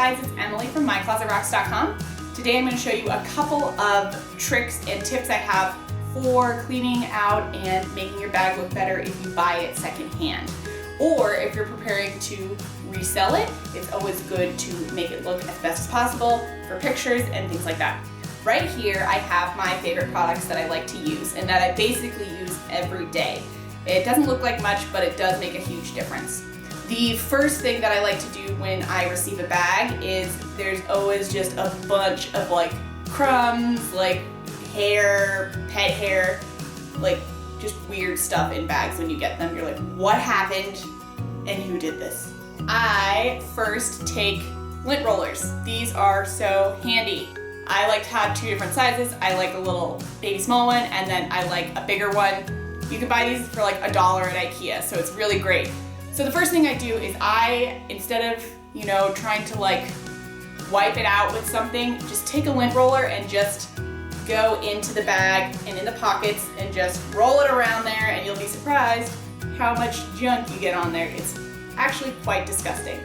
guys, it's Emily from MyClosetRocks.com. Today I'm going to show you a couple of tricks and tips I have for cleaning out and making your bag look better if you buy it secondhand. Or if you're preparing to resell it, it's always good to make it look as best as possible for pictures and things like that. Right here I have my favorite products that I like to use and that I basically use every day. It doesn't look like much, but it does make a huge difference. The first thing that I like to do when I receive a bag is there's always just a bunch of like crumbs, like hair, pet hair, like just weird stuff in bags when you get them. You're like, what happened and who did this? I first take lint rollers. These are so handy. I like to have two different sizes. I like a little baby small one and then I like a bigger one. You can buy these for like $1 at IKEA, so it's really great. So the first thing I do is instead of, trying to like wipe it out with something, just take a lint roller and just go into the bag and in the pockets and just roll it around there, and you'll be surprised how much junk you get on there. It's actually quite disgusting.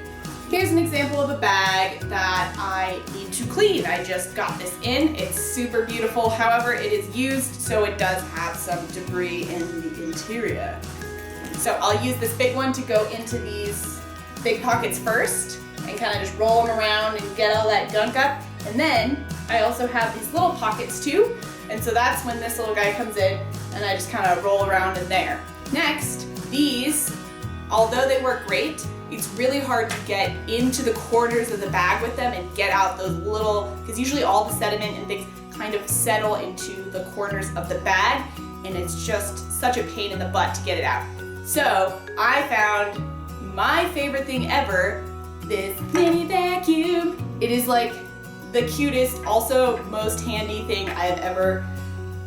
Here's an example of a bag that I need to clean. I just got this in. It's super beautiful. However, it is used, so it does have some debris in the interior. So I'll use this big one to go into these big pockets first and kind of just roll them around and get all that gunk up. And then I also have these little pockets too. And so that's when this little guy comes in and I just kind of roll around in there. Next, these, although they work great, it's really hard to get into the corners of the bag with them and get out those little, because usually all the sediment and things kind of settle into the corners of the bag, and it's just such a pain in the butt to get it out. So I found my favorite thing ever, this mini vacuum. It is like the cutest, also most handy thing I've ever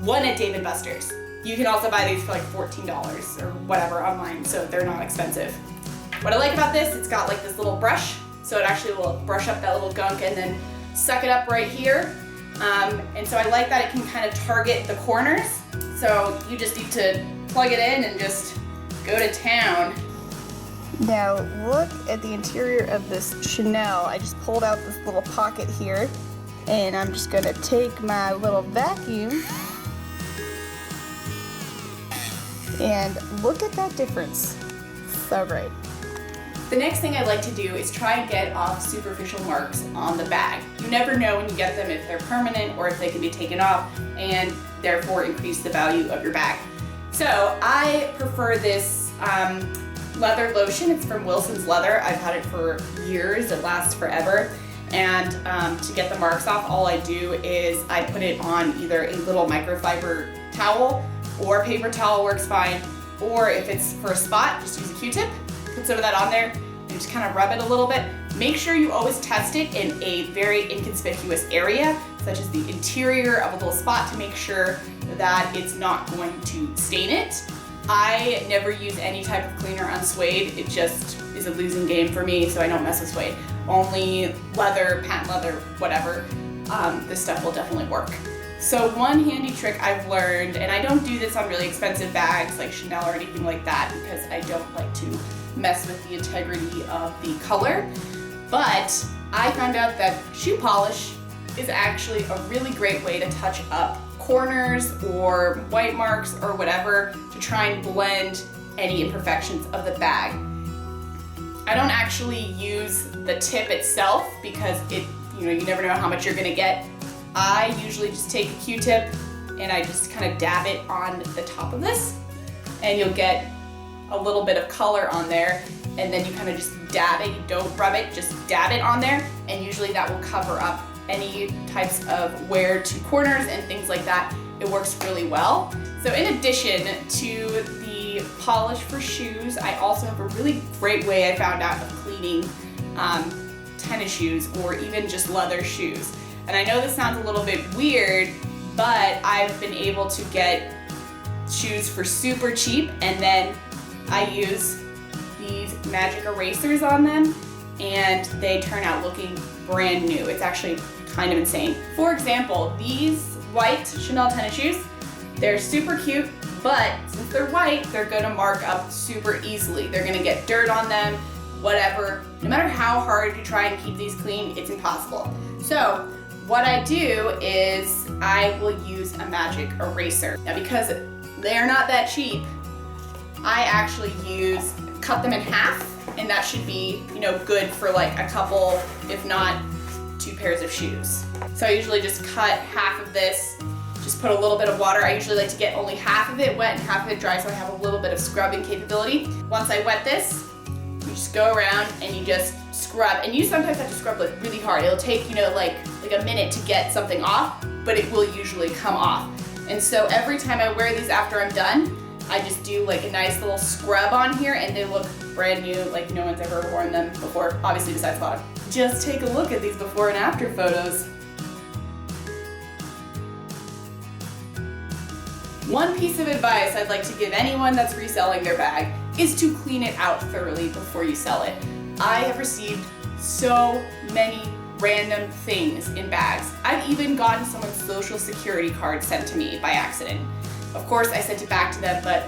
won at Dave & Buster's. You can also buy these for like $14 or whatever online, so they're not expensive. What I like about this, it's got like this little brush, so it actually will brush up that little gunk and then suck it up right here. And so I like that it can kind of target the corners. So you just need to plug it in and just go to town. Now look at the interior of this Chanel. I just pulled out this little pocket here, and I'm just gonna take my little vacuum and look at that difference. So great. The next thing I like to do is try and get off superficial marks on the bag. You never know when you get them if they're permanent or if they can be taken off and therefore increase the value of your bag. So I prefer this leather lotion. It's from Wilson's Leather. I've had it for years. It lasts forever. And to get the marks off, all I do is I put it on either a little microfiber towel or paper towel works fine. Or if it's for a spot, just use a Q-tip. Put some of that on there and just kind of rub it a little bit. Make sure you always test it in a very inconspicuous area, such as the interior of a little spot, to make sure that it's not going to stain it. I never use any type of cleaner on suede. It just is a losing game for me, so I don't mess with suede. Only leather, patent leather, whatever. This stuff will definitely work. So one handy trick I've learned, and I don't do this on really expensive bags like Chanel or anything like that because I don't like to mess with the integrity of the color, but I found out that shoe polish is actually a really great way to touch up corners or white marks or whatever to try and blend any imperfections of the bag. I don't actually use the tip itself because you never know how much you're gonna get. I usually just take a Q-tip and I just kind of dab it on the top of this, and you'll get a little bit of color on there, and then you kind of just dab it. You don't rub it, just dab it on there, and usually that will cover up any types of wear to corners and things like that. It works really well. So in addition to the polish for shoes, I also have a really great way I found out of cleaning tennis shoes or even just leather shoes. And I know this sounds a little bit weird, but I've been able to get shoes for super cheap, and then I use these magic erasers on them and they turn out looking brand new. It's actually kind of insane. For example, these white Chanel tennis shoes, they're super cute, but since they're white, they're gonna mark up super easily. They're gonna get dirt on them. whatever. No matter how hard you try and keep these clean, it's impossible. So what I do is I will use a magic eraser. Now because they're not that cheap, I actually cut them in half, and that should be, good for like a couple, if not 2 pairs of shoes. So I usually just cut half of this, just put a little bit of water. I usually like to get only half of it wet and half of it dry so I have a little bit of scrubbing capability. Once I wet this, you just go around and you just scrub. And you sometimes have to scrub like really hard. It'll take, like a minute to get something off, but it will usually come off. And so every time I wear these after I'm done, I just do like a nice little scrub on here and they look brand new, like no one's ever worn them before, obviously besides Bob. Just take a look at these before and after photos. One piece of advice I'd like to give anyone that's reselling their bag is to clean it out thoroughly before you sell it. I have received so many random things in bags. I've even gotten someone's social security card sent to me by accident. Of course, I sent it back to them, but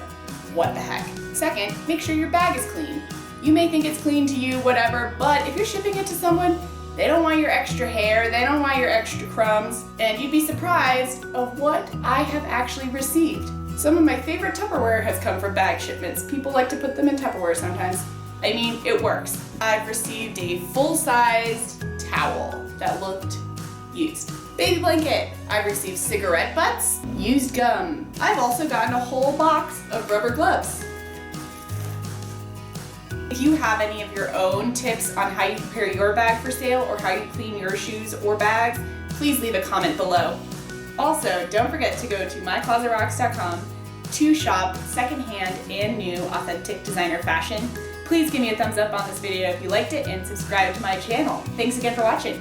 what the heck. Second, make sure your bag is clean. You may think it's clean to you, whatever, but if you're shipping it to someone, they don't want your extra hair, they don't want your extra crumbs, and you'd be surprised of what I have actually received. Some of my favorite Tupperware has come from bag shipments. People like to put them in Tupperware sometimes. I mean, it works. I've received a full-sized towel that looked used. Baby blanket. I've received cigarette butts, used gum. I've also gotten a whole box of rubber gloves. If you have any of your own tips on how you prepare your bag for sale or how you clean your shoes or bags, please leave a comment below. Also, don't forget to go to MyClosetRocks.com to shop secondhand and new authentic designer fashion. Please give me a thumbs up on this video if you liked it and subscribe to my channel. Thanks again for watching.